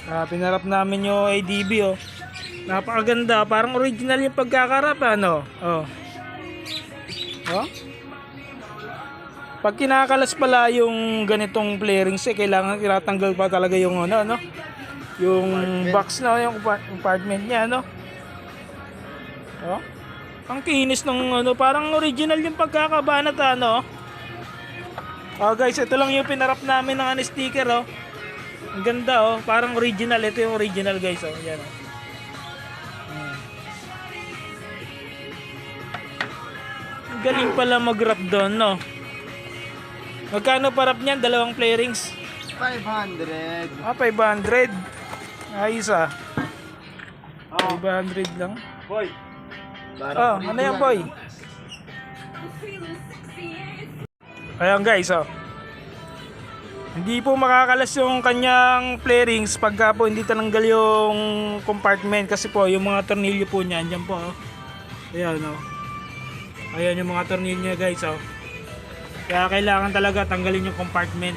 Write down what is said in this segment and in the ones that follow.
Pinarap namin yung ADB, oh. Napakaganda, parang original yung pagkakarap, ano. Oh. Oh. Pag kinakalas pala yung ganitong flarings, kailangan itatanggal pa talaga yung ano, yung box na, yung compartment niya, no. Oh. Ang kinis ng ano, parang original yung pagkakabanat, ano. Oh guys, ito lang yung pinarap namin ng sticker, oh. Ang ganda, oh, parang original. Ito yung original, guys, oh. Yan, oh. Ang galing pala mag-wrap doon, no. Magkano parap niyan? Dalawang flarings? 500. 500. Ayos, ah. 500 lang. Boy. Oh, ano yan, boy? Ayan, guys, oh. Hindi po makakalas yung kanyang flarings pagka po hindi tinanggal yung compartment, kasi po yung mga tornilyo po niya andyan po, oh. Ayan, oh. Ayan yung mga tornilyo niya, guys, oh. Kaya kailangan talaga tanggalin yung compartment.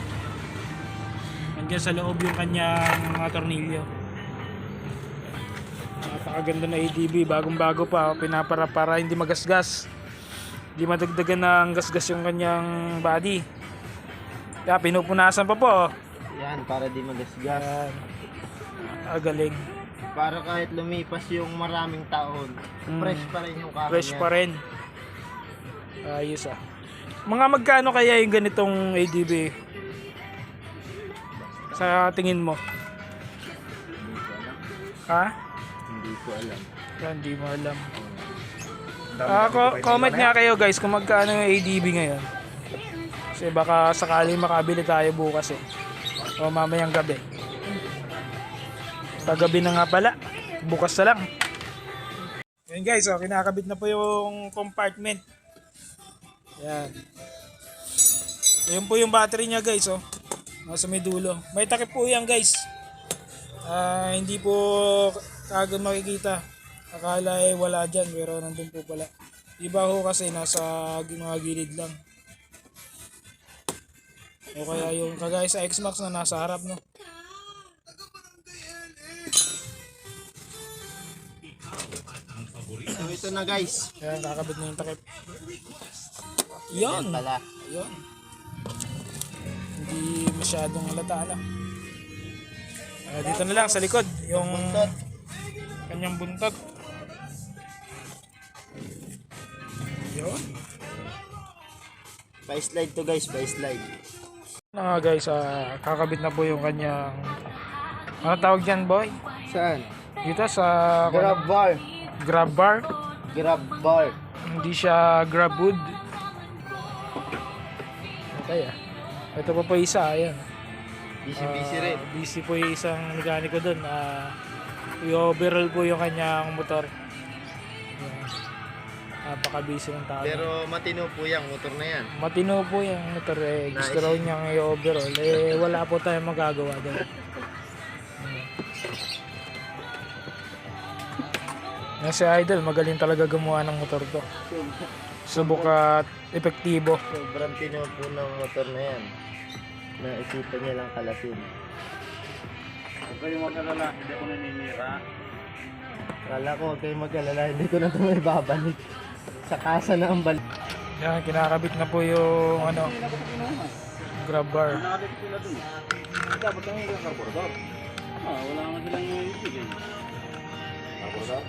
Andyan sa loob yung kanyang mga tornilyo. Napakaganda na ADB, bagong bago pa, oh. Pinapara para hindi magasgas, hindi madagdagan ng gasgas yung kanyang body. Kaya pinupunasan pa po. Yan, para di magasgas. Yan. Galing. Para kahit lumipas yung maraming taon, fresh pa rin yung kahoy Fresh niya. pa rin. Ayos, ah. Mga magkano kaya yung ganitong ADB? Sa tingin mo? Ha? Hindi ko alam. Hindi mo alam. Comment nga kayo, guys, kung magkano yung ADB ngayon. Kasi baka sakali makabili tayo bukas, eh. O mamayang gabi. Paggabi na nga pala. Bukas na lang. Yan, guys, oh, kinakabit na po yung compartment. Yan. Yan po yung battery niya, guys, oh. Nasa may dulo. May takip po yan, guys. Hindi po kagad makikita. Akala ay wala dyan, pero nandun po pala. Iba ho kasi nasa mga gilid lang. O kaya yung kagaya sa X-Max na nasa harap, no. So ito na, guys. Ayan, kakabit na yung takip. Yan Yan. pala. Yan. Hindi masyadong halata, ano. Dito na lang sa likod yung Buntot. kanyang buntot. Yun. Pa-slide to, guys, pa-slide. Guys, kakabit na po yung kanyang, ano tawag dyan, boy? Saan? Dito sa Grab bar. grab bar. Grab bar. Hindi siya grab wood. Okay, ah. Ito pa po isa, ayan. Busy rin. Busy po yung isang mekaniko doon. I-overhaul po yung kanyang motor. Ayan. Napaka-busy ng tao. Pero matino po yung motor na yan. Matino po yung motor, eh. Gusto Nice. raw niyang i-overhaul. Eh, wala po tayong magagawa doon. Yan si Idol, magaling talaga gumawa ng motor to. Subok at epektibo. Sobrang tino po ng motor na yan. Naisipan niya lang kalasin. Huwag kayong mag-alala, hindi ako naninira. Kala ko, huwag kayong mag-alala, hindi ko na ito may babalik. Sa kasa na ang balik. Yan, kinakabit na po yung ano, grab bar. Nakabit sila dun. Dapat lang yung carburetor. Wala nga silang ibigay. Carburetor?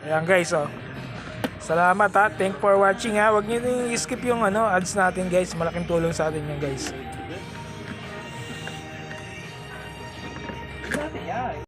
Ayan, guys, oh. Salamat, ha. Thank for watching, ha. Huwag niyo i-skip yung ano, ads natin, guys. Malaking tulong sa atin yan, guys.